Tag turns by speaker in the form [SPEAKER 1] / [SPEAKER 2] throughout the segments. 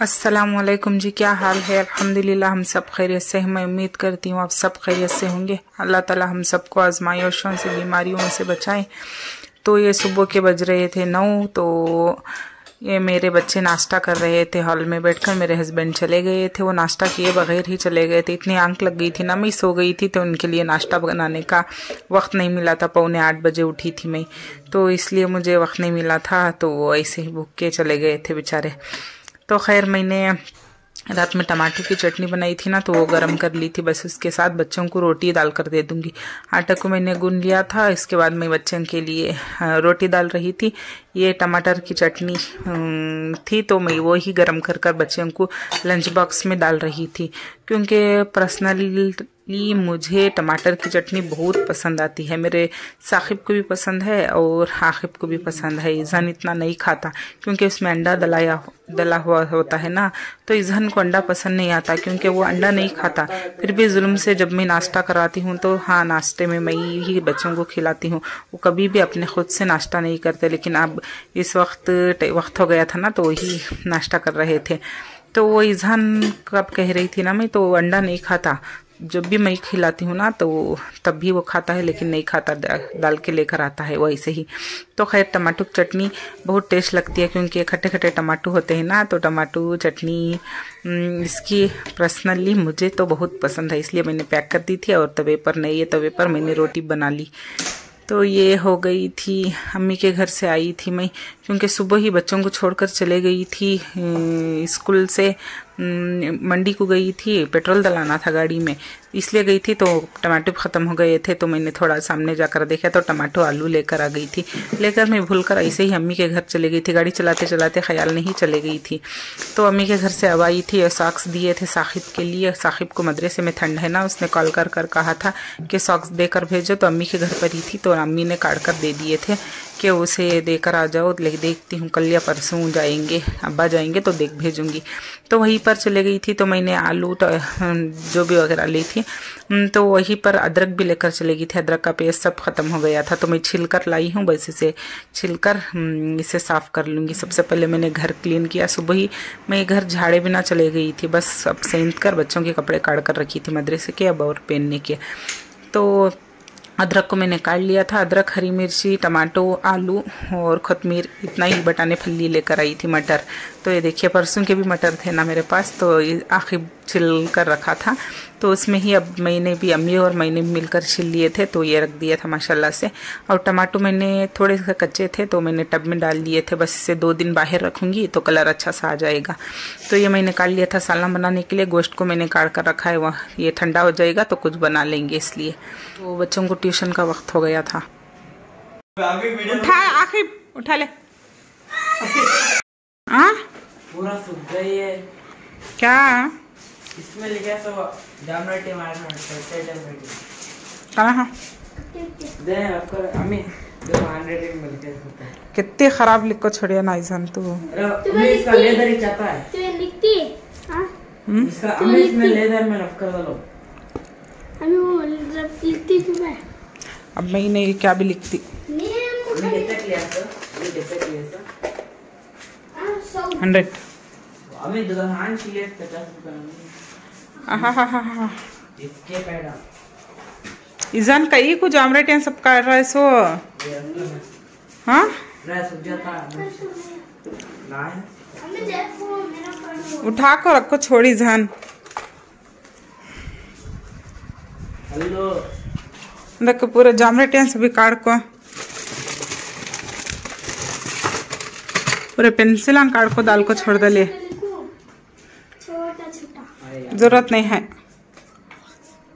[SPEAKER 1] अस्सलामुअलैकुम जी, क्या हाल है। अल्हम्दुलिल्लाह हम सब खैरियत से हैं। मैं उम्मीद करती हूँ आप सब खैरियत से होंगे। अल्लाह ताला हम सबको आजमाइशों से, बीमारियों से बचाएं। तो ये सुबह के बज रहे थे 9। तो ये मेरे बच्चे नाश्ता कर रहे थे हॉल में बैठकर। मेरे हस्बैंड चले गए थे, वो नाश्ता किए बगैर ही चले गए थे। इतनी आंख लग गई थी ना, मैं सो गई थी तो उनके लिए नाश्ता बनाने का वक्त नहीं मिला था। 7:45 बजे उठी थी मैं, तो इसलिए मुझे वक्त नहीं मिला था। तो वो ऐसे ही भूख के चले गए थे बेचारे। तो खैर मैंने रात में टमाटर की चटनी बनाई थी ना, तो वो गरम कर ली थी। बस उसके साथ बच्चों को रोटी डाल कर दे दूंगी। आटा को मैंने गूंद लिया था, इसके बाद मैं बच्चों के लिए रोटी डाल रही थी। ये टमाटर की चटनी थी, तो मैं वो ही गरम कर कर बच्चों को लंच बॉक्स में डाल रही थी। क्योंकि पर्सनली मुझे टमाटर की चटनी बहुत पसंद आती है। मेरे साकिब को भी पसंद है और आकिब को भी पसंद है। ईज़ान इतना नहीं खाता क्योंकि उसमें अंडा डला हुआ होता है ना, तो ईज़ान को अंडा पसंद नहीं आता क्योंकि वो अंडा नहीं खाता। फिर भी जुल्म से जब मैं नाश्ता कराती हूँ तो हाँ, नाश्ते में मैं ही बच्चों को खिलाती हूँ। वो कभी भी अपने खुद से नाश्ता नहीं करते, लेकिन अब इस वक्त हो गया था ना, तो वही नाश्ता कर रहे थे। तो वो ईज़ान कब कह रही थी ना मैं, तो अंडा नहीं खाता। जब भी मैं खिलाती हूँ ना तो तब भी वो खाता है, लेकिन नहीं खाता, डाल के लेकर आता है वो ऐसे ही। तो खैर टमाटो की चटनी बहुत टेस्ट लगती है क्योंकि खट्टे खट्टे टमाटो होते हैं ना, तो टमाटो चटनी इसकी पर्सनली मुझे तो बहुत पसंद है, इसलिए मैंने पैक कर दी थी। और तवे पर मैंने रोटी बना ली। तो ये हो गई थी, अम्मी के घर से आई थी मैं, क्योंकि सुबह ही बच्चों को छोड़कर चले गई थी स्कूल से। मंडी को गई थी, पेट्रोल डलाना था गाड़ी में, इसलिए गई थी। तो टमाटर ख़त्म हो गए थे, तो मैंने थोड़ा सामने जाकर देखा तो टमाटो आलू लेकर आ गई थी। लेकर मैं भूलकर ऐसे ही अम्मी के घर चले गई थी। गाड़ी चलाते चलाते ख्याल नहीं चले गई थी। तो अम्मी के घर से अब आई थी और सॉक्स दिए थे साकिब के लिए। साकिब को मदरसे में ठंड है ना, उसने कॉल कर कहा था कि सॉक्स देकर भेजो। तो अम्मी के घर पर ही थी, तो अम्मी ने काट कर दे दिए थे कि उसे देकर आ जाओ। देखती हूँ कल या परसों जाएंगे, अब्बा जाएंगे तो देख भेजूंगी। तो वहीं पर चले गई थी। तो मैंने आलू जो भी वगैरह ली थी, तो वहीं पर अदरक भी लेकर चले गई थी। अदरक का पेस्ट सब खत्म हो गया था, तो मैं छिलकर लाई हूँ। बस इसे छिलकर इसे साफ़ कर लूँगी। सबसे पहले मैंने घर क्लीन किया। सुबह ही मैं घर झाड़े बिना चले गई थी, बस अब सेंध कर बच्चों के कपड़े काट कर रखी थी मदरसे के अब और पहनने के। तो अदरक को मैंने काट लिया था। अदरक, हरी मिर्ची, टमाटो, आलू और कोतमीर, इतना ही बटाने फली लेकर आई थी। मटर, तो ये देखिए परसों के भी मटर थे ना मेरे पास, तो आखिर छिल कर रखा था। तो उसमें ही अब मैंने भी, अम्मी और मैंने भी मिलकर छिल लिए थे, तो ये रख दिया था माशाल्लाह से। और टमाटो मैंने थोड़े से कच्चे थे, तो मैंने टब में डाल दिए थे। बस इसे 2 दिन बाहर रखूँगी तो कलर अच्छा सा आ जाएगा। तो ये मैंने काट लिया था सालन बनाने के लिए। गोश्त को मैंने काट कर रखा है, वह ये ठंडा हो जाएगा तो कुछ बना लेंगे इसलिए। तो बच्चों को ट्यूशन का वक्त हो गया था। उठा ले।
[SPEAKER 2] पूरा सूख गई है
[SPEAKER 1] क्या
[SPEAKER 2] इसमें लिखा तो जामराटी मारना
[SPEAKER 1] कहाँ
[SPEAKER 2] दे आपको अम्मी जो हैंडराइटिंग में लिखा है।
[SPEAKER 1] कितने खराब लिख को छोड़िया ना ईज़ान तू।
[SPEAKER 2] अम्मी इसका लेदर ही चाहता है,
[SPEAKER 3] तू लिखती हां
[SPEAKER 2] इसका अम्मी इसमें लेदर में रख कर दो।
[SPEAKER 3] अम्मी वो लिखती तू मैं,
[SPEAKER 1] अब मैं नहीं क्या भी लिखती।
[SPEAKER 2] ये तक लिया तो ये तक लिया तो
[SPEAKER 1] 100।
[SPEAKER 2] अम्मी दुकान छिले 50
[SPEAKER 1] आहा
[SPEAKER 2] इसके पैदा
[SPEAKER 1] ईज़ान कई को जामराटियाँ सब काट रहा है सो। हाँ
[SPEAKER 2] रह सूख जाता ना है।
[SPEAKER 3] अम्मी देखो मेरा कार्ड
[SPEAKER 1] उठा कर रखो, छोड़ ईज़ान।
[SPEAKER 2] हेलो
[SPEAKER 1] देखो पूरे जामराटियाँ सभी काट को, पूरे पेंसिल काट को दाल को छोड़ दे।
[SPEAKER 3] छोटा छोटा
[SPEAKER 1] जरूरत नहीं है।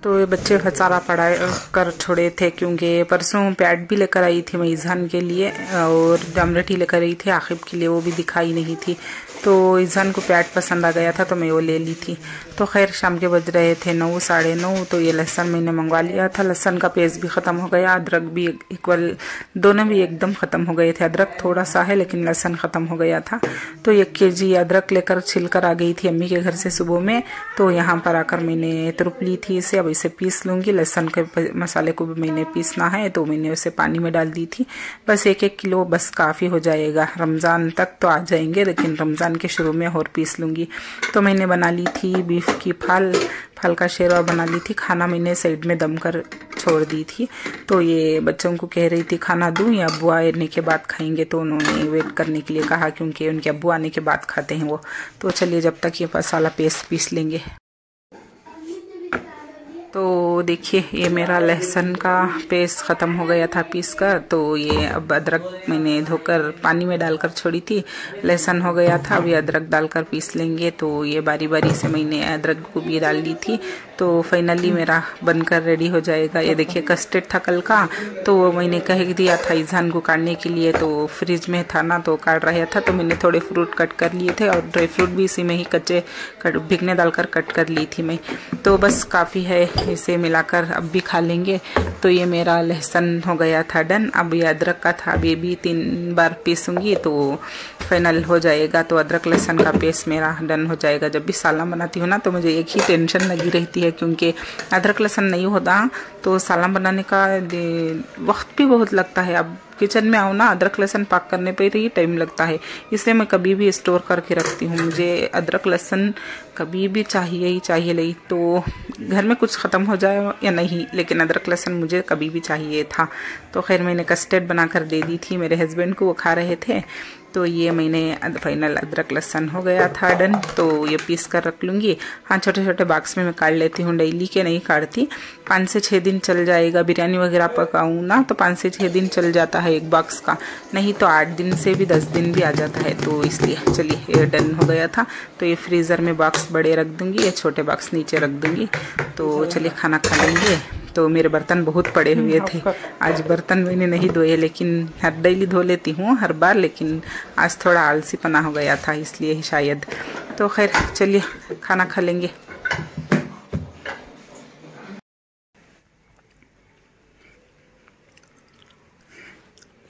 [SPEAKER 1] तो ये बच्चे हजारा पढ़ा कर छोड़े थे क्योंकि परसों पैड भी लेकर आई थी मैं ईज़ान के लिए, और जामराटी लेकर आई थी आकिब के लिए, वो भी दिखाई नहीं थी। तो ईज़ान को पैड पसंद आ गया था तो मैं वो ले ली थी। तो खैर शाम के बज रहे थे 9, 9:30। तो ये लहसुन मैंने मंगवा लिया था। लहसुन का पेस्ट भी ख़त्म हो गया, अदरक भी इक्वल, दोनों भी एकदम ख़त्म हो गए थे। अदरक थोड़ा सा है लेकिन लहसुन ख़त्म हो गया था। तो 1 kg अदरक लेकर छिलकर आ गई थी अम्मी के घर से सुबह में। तो यहाँ पर आकर मैंने तुरुप ली थी इसे, अब इसे पीस लूँगी। लहसुन के मसाले को भी मैंने पीसना है, तो मैंने उसे पानी में डाल दी थी। बस 1-1 किलो बस काफ़ी हो जाएगा। रमज़ान तक तो आ जाएंगे, लेकिन रमज़ान रमज़ान के शुरू में और पीस लूँगी। तो मैंने बना ली थी बीफ की फाल का शेरवा बना ली थी। खाना मैंने साइड में दम कर छोड़ दी थी। तो ये बच्चों को कह रही थी खाना दूँ या अब्बू आने के बाद खाएंगे, तो उन्होंने वेट करने के लिए कहा क्योंकि उनके अब्बू आने के बाद खाते हैं वो। तो चलिए जब तक ये मसाला पेस्ट पीस लेंगे। तो देखिए ये मेरा लहसुन का पेस्ट ख़त्म हो गया था पीस कर। तो ये अब अदरक मैंने धोकर पानी में डालकर छोड़ी थी, लहसुन हो गया था, अभी अदरक डालकर पीस लेंगे। तो ये बारी बारी से मैंने अदरक को भी डाल दी थी। तो फाइनली मेरा बनकर रेडी हो जाएगा। ये देखिए कस्टर्ड था कल का, तो वो मैंने कह दिया था ईजान को काटने के लिए, तो फ्रिज में था ना तो काट रहा था। तो मैंने थोड़े फ्रूट कट कर लिए थे और ड्राई फ्रूट भी इसी में ही कच्चे भिगने डालकर कट कर ली थी मैं। तो बस काफ़ी है, इसे मिलाकर अब भी खा लेंगे। तो ये मेरा लहसुन हो गया था डन। अब ये अदरक का था, अभी भी 3 बार पीसूंगी तो फाइनल हो जाएगा। तो अदरक लहसुन का पेस्ट मेरा डन हो जाएगा। जब भी सालन बनाती हूँ ना तो मुझे एक ही टेंशन लगी रहती है, क्योंकि अदरक लहसुन नहीं होता तो सालन बनाने का वक्त भी बहुत लगता है। अब किचन में आओ ना, अदरक लहसुन पाक करने पे ही टाइम लगता है, इसलिए मैं कभी भी स्टोर करके रखती हूँ। मुझे अदरक लहसुन कभी भी चाहिए ही चाहिए। नहीं तो घर में कुछ ख़त्म हो जाए या नहीं, लेकिन अदरक लहसुन मुझे कभी भी चाहिए था। तो खैर मैंने कस्टर्ड बनाकर दे दी थी मेरे हस्बैंड को, वो खा रहे थे। तो ये मैंने फाइनल अदरक लहसुन हो गया था डन। तो ये पीस कर रख लूँगी। हाँ छोटे छोटे बॉक्स में मैं काट लेती हूँ, डेली के नहीं काटती। 5 से 6 दिन चल जाएगा। बिरयानी वगैरह पकाऊँ ना तो 5 से 6 दिन चल जाता है एक बॉक्स का, नहीं तो 8 दिन से भी 10 दिन भी आ जाता है। तो इसलिए चलिए ये डन हो गया था। तो ये फ्रीज़र में बॉक्स बड़े रख दूँगी, ये छोटे बॉक्स नीचे रख दूँगी। तो चलिए खाना खा लेंगे। तो मेरे बर्तन बहुत पड़े हुए थे, आज बर्तन मैंने नहीं धोए, लेकिन हर डेली धो लेती हूँ हर बार, लेकिन आज थोड़ा आलसीपना हो गया था इसलिए ही शायद। तो खैर चलिए खाना खा लेंगे।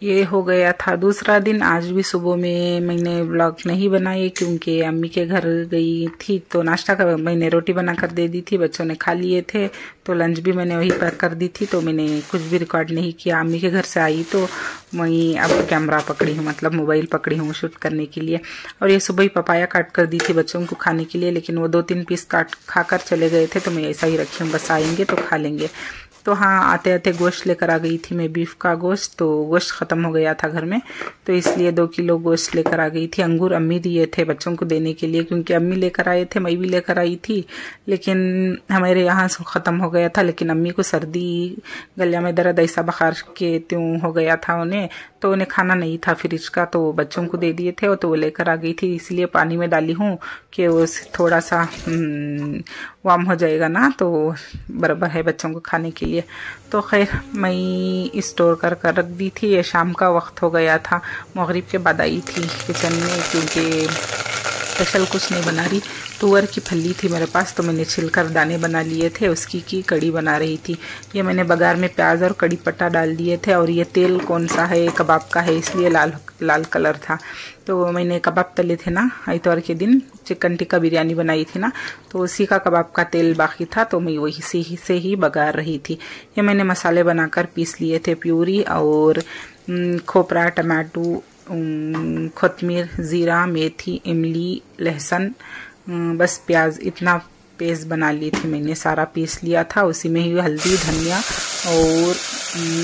[SPEAKER 1] ये हो गया था दूसरा दिन। आज भी सुबह में मैंने व्लॉग नहीं बनाए क्योंकि अम्मी के घर गई थी। तो नाश्ता का मैंने रोटी बनाकर दे दी थी, बच्चों ने खा लिए थे। तो लंच भी मैंने वही पैक कर दी थी, तो मैंने कुछ भी रिकॉर्ड नहीं किया। अम्मी के घर से आई तो मैं अब कैमरा पकड़ी हूँ, मतलब मोबाइल पकड़ी हूँ शूट करने के लिए। और ये सुबह ही पपाया काट कर दी थी बच्चों को खाने के लिए, लेकिन वो 2-3 पीस खाकर चले गए थे। तो मैं ऐसा ही रखी हूँ, बस आएंगे तो खा लेंगे। तो हाँ आते आते गोश्त लेकर आ गई थी मैं, बीफ का गोश्त। तो गोश्त ख़त्म हो गया था घर में, तो इसलिए 2 किलो गोश्त लेकर आ गई थी। अंगूर अम्मी दिए थे बच्चों को देने के लिए, क्योंकि अम्मी लेकर आए थे, मैं भी लेकर आई थी, लेकिन हमारे यहाँ से ख़त्म हो गया था। लेकिन अम्मी को सर्दी, गले में दर्द, ऐसा बुखार के त्यों हो गया था उन्हें, तो उन्हें खाना नहीं था फ्रिज का, तो बच्चों को दे दिए थे। तो वो लेकर आ गई थी, इसलिए पानी में डाली हूँ कि वो थोड़ा सा वार्म हो जाएगा ना, तो बराबर है बच्चों को खाने के लिए। तो खैर मैं स्टोर कर रख दी थी। ये शाम का वक्त हो गया था, मगरिब के बाद आई थी किचन में, क्योंकि स्पेशल कुछ नहीं बना रही। तुअर की फली थी मेरे पास, तो मैंने छिलकर दाने बना लिए थे, उसकी की कड़ी बना रही थी। ये मैंने बघार में प्याज और कड़ी पत्ता डाल दिए थे। और ये तेल कौन सा है, कबाब का है, इसलिए लाल कलर था। तो मैंने कबाब तले थे ना इतवार के दिन, चिकन टिक्का बिरयानी बनाई थी ना, तो उसी का कबाब का तेल बाकी था, तो मैं वही से ही बघार रही थी। ये मैंने मसाले बनाकर पीस लिए थे, प्यूरी और खोपरा, टमाटो, कोतमीर, ज़ीरा, मेथी, इमली, लहसुन, बस प्याज, इतना पेस्ट बना ली थी मैंने, सारा पीस लिया था। उसी में ही हल्दी, धनिया और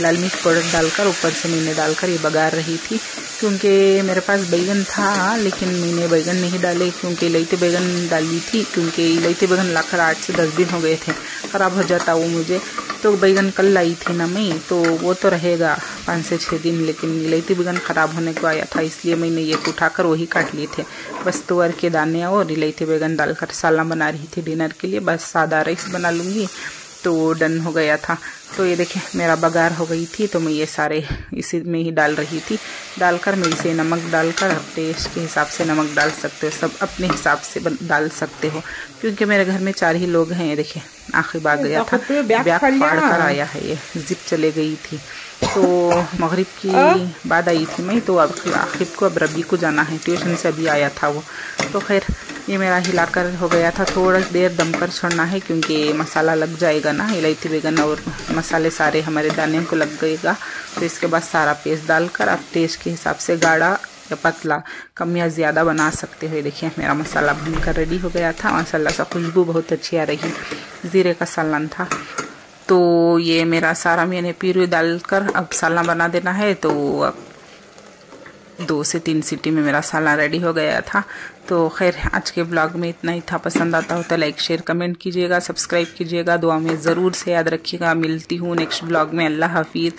[SPEAKER 1] लाल मिर्च पाउडर डालकर ऊपर से मैंने डालकर ये बघार रही थी। क्योंकि मेरे पास बैगन था, लेकिन मैंने बैगन नहीं डाले, क्योंकि इलायची बैगन डाली थी, क्योंकि इलायची बैगन लाकर 8 से 10 दिन हो गए थे, ख़राब हो जाता वो मुझे। तो बैगन कल लाई थी ना मैं, तो वो तो रहेगा 5 से 6 दिन, लेकिन इलायची बैगन ख़राब होने को आया था, इसलिए मैंने ये उठाकर वही काट लिए थे। बस तुअर के दाने और इलायची बैगन डालकर सालन बना रही थी डिनर के लिए। बस सादा राइस बना लूँगी, तो डन हो गया था। तो ये देखें मेरा बघार हो गई थी, तो मैं ये सारे इसी में ही डाल रही थी। डालकर मैं इसे नमक डालकर, आप टेस्ट के हिसाब से नमक डाल सकते हो, सब अपने हिसाब से डाल सकते हो, क्योंकि मेरे घर में 4 ही लोग हैं। ये देखें आखिर भाग गया था, बैग फाड़ कर आया है, ये जिप चले गई थी। तो मगरिब की बाद आई थी मैं, तो अब आखिर को अब रबी को जाना है, ट्यूशन से अभी आया था वो। तो खैर ये मेरा हिलाकर हो गया था, थोड़ा देर दम कर छोड़ना है, क्योंकि मसाला लग जाएगा ना, इलायची बैगन और मसाले सारे हमारे दाने को लग गएगा। तो इसके बाद सारा पेस्ट डालकर आप टेस्ट के हिसाब से गाढ़ा या पतला, कम या ज़्यादा बना सकते हो। देखिए मेरा मसाला भूनकर रेडी हो गया था, माशाल्लाह से खुशबू बहुत अच्छी आ रही। ज़ीरे का सालन था। तो ये मेरा सारा मैंने प्यूरी डालकर अब सालन बना देना है। तो अब 2 से 3 सीटी में मेरा सालन रेडी हो गया था। तो खैर आज के ब्लॉग में इतना ही था। पसंद आता हो तो लाइक शेयर कमेंट कीजिएगा, सब्सक्राइब कीजिएगा, दुआ में ज़रूर से याद रखिएगा। मिलती हूँ नेक्स्ट ब्लॉग में। अल्लाह हाफिज़।